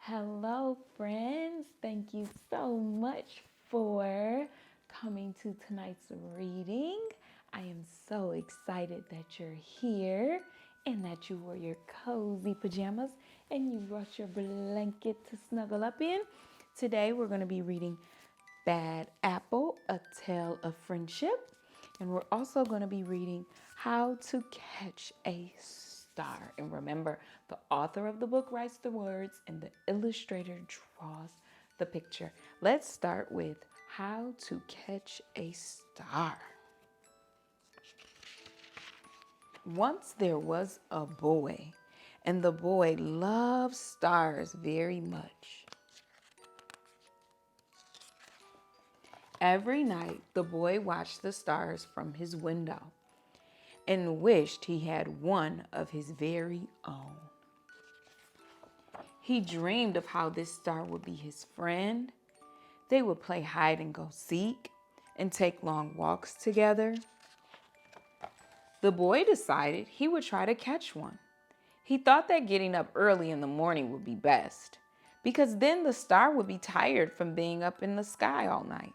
Hello, friends. Thank you so much for coming to tonight's reading. I am so excited that you're here and that you wore your cozy pajamas and you brought your blanket to snuggle up in. Today, we're going to be reading Bad Apple, A Tale of Friendship. And we're also going to be reading How to Catch a Star. And remember, the author of the book writes the words and the illustrator draws the picture. Let's start with How to Catch a Star. Once there was a boy, and the boy loved stars very much. Every night, the boy watched the stars from his window and wished he had one of his very own. He dreamed of how this star would be his friend. They would play hide and go seek and take long walks together. The boy decided he would try to catch one. He thought that getting up early in the morning would be best, because then the star would be tired from being up in the sky all night.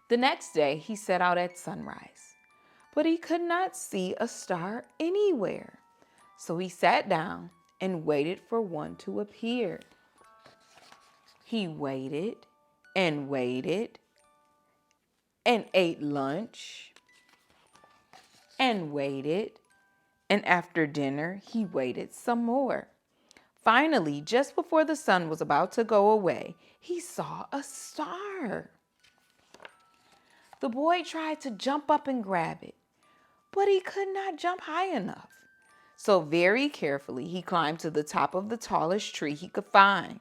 The next day, he set out at sunrise, but he could not see a star anywhere. So he sat down and waited for one to appear. He waited and waited and ate lunch and waited, and after dinner, he waited some more. Finally, just before the sun was about to go away, he saw a star. The boy tried to jump up and grab it, but he could not jump high enough. So very carefully, he climbed to the top of the tallest tree he could find.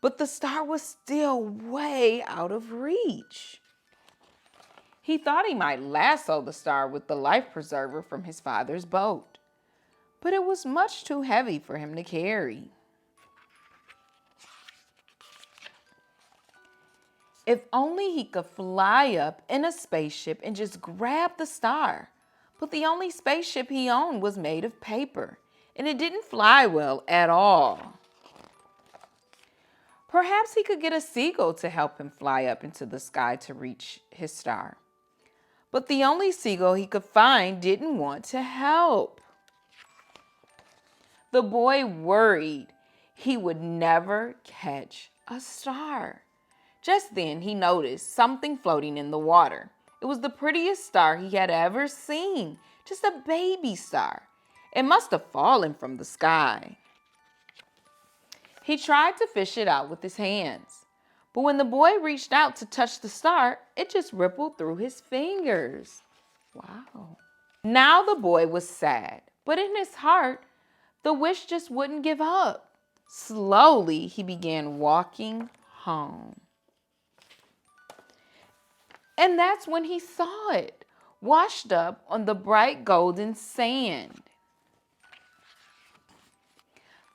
But the star was still way out of reach. He thought he might lasso the star with the life preserver from his father's boat, but it was much too heavy for him to carry. If only he could fly up in a spaceship and just grab the star. But the only spaceship he owned was made of paper, and it didn't fly well at all. Perhaps he could get a seagull to help him fly up into the sky to reach his star. But the only seagull he could find didn't want to help. The boy worried he would never catch a star. Just then, he noticed something floating in the water. It was the prettiest star he had ever seen, just a baby star. It must have fallen from the sky. He tried to fish it out with his hands, but when the boy reached out to touch the star, it just rippled through his fingers. Wow. Now the boy was sad, but in his heart, the wish just wouldn't give up. Slowly, he began walking home. And that's when he saw it, washed up on the bright golden sand.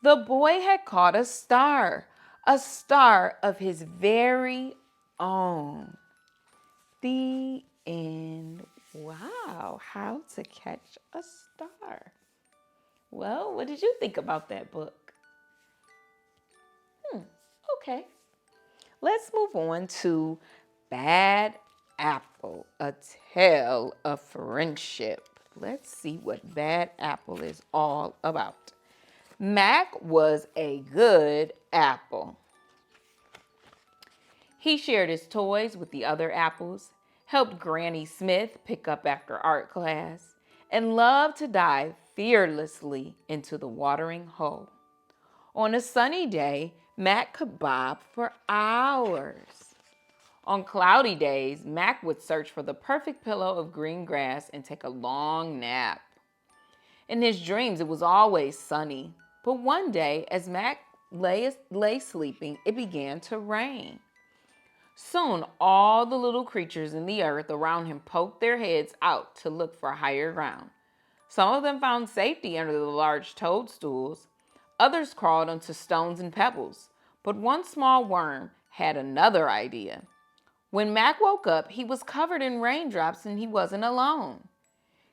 The boy had caught a star of his very own. The end. Wow, how to catch a star. Well, what did you think about that book? Okay. Let's move on to Bad Apple, A Tale of Friendship. Let's see what Bad Apple is all about. Mac was a good apple. He shared his toys with the other apples, helped Granny Smith pick up after art class, and loved to dive fearlessly into the watering hole. On a sunny day, Mac could bob for hours. On cloudy days, Mac would search for the perfect pillow of green grass and take a long nap. In his dreams, it was always sunny. But one day, as Mac lay sleeping, it began to rain. Soon, all the little creatures in the earth around him poked their heads out to look for higher ground. Some of them found safety under the large toadstools. Others crawled onto stones and pebbles. But one small worm had another idea. When Mac woke up, he was covered in raindrops and he wasn't alone.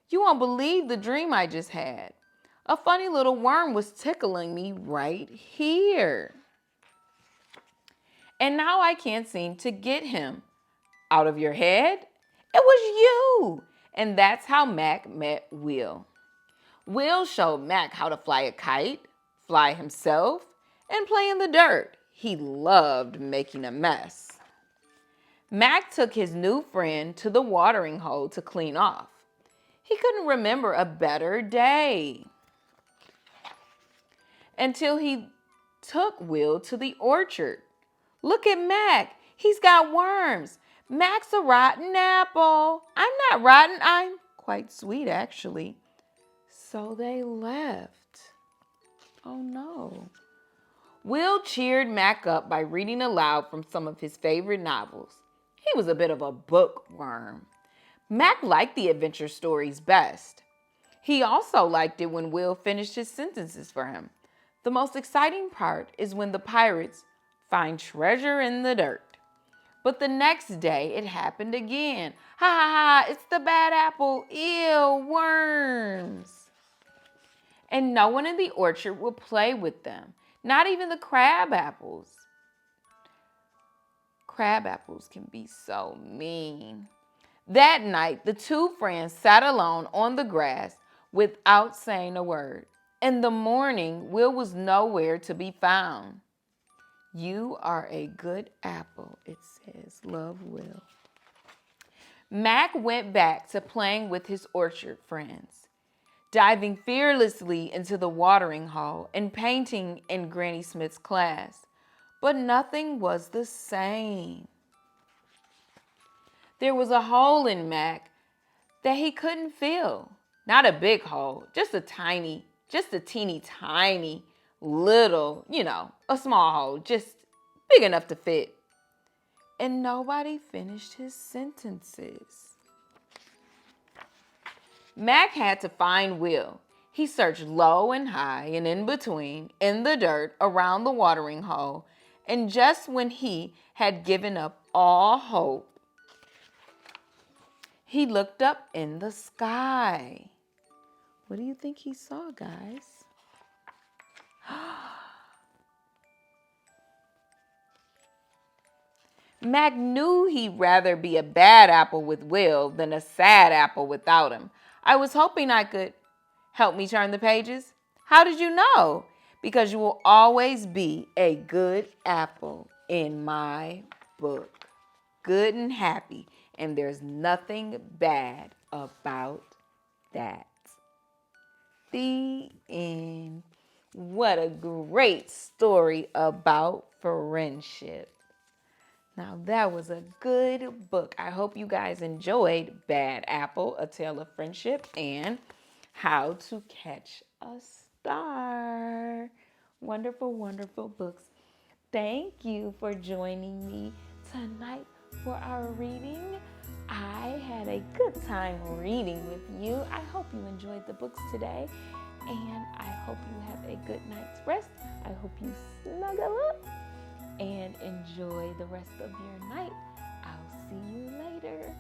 You won't believe the dream I just had. A funny little worm was tickling me right here. And now I can't seem to get him out of your head. It was you. And that's how Mac met Will. Will showed Mac how to fly a kite, fly himself, and play in the dirt. He loved making a mess. Mac took his new friend to the watering hole to clean off. He couldn't remember a better day until he took Will to the orchard. Look at Mac. He's got worms. Mac's a rotten apple. I'm not rotten. I'm quite sweet, actually. So they left. Oh, no. Will cheered Mac up by reading aloud from some of his favorite novels. He was a bit of a bookworm. Mac liked the adventure stories best. He also liked it when Will finished his sentences for him. The most exciting part is when the pirates find treasure in the dirt. But the next day, it happened again. Ha ha ha, it's the bad apple. Ew, worms. And no one in the orchard would play with them, not even the crab apples. Crab apples can be so mean. That night, the two friends sat alone on the grass without saying a word. In the morning, Will was nowhere to be found. You are a good apple, it says. Love, Will. Mac went back to playing with his orchard friends, diving fearlessly into the watering hole and painting in Granny Smith's class. But nothing was the same. There was a hole in Mac that he couldn't fill. Not a big hole, just a teeny tiny little, a small hole, just big enough to fit. And nobody finished his sentences. Mac had to find Will. He searched low and high and in between, in the dirt, around the watering hole. And just when he had given up all hope, he looked up in the sky. What do you think he saw, guys? Mac knew he'd rather be a bad apple with Will than a sad apple without him. I was hoping I could help me turn the pages. How did you know? Because you will always be a good apple in my book. Good and happy. And there's nothing bad about that. The end. What a great story about friendship. Now that was a good book. I hope you guys enjoyed Bad Apple, A Tale of Friendship, and How to Catch a Star. Wonderful, wonderful books. Thank you for joining me tonight for our reading. I had a good time reading with you. I hope you enjoyed the books today, and I hope you have a good night's rest. I hope you snuggle up and enjoy the rest of your night. I'll see you later.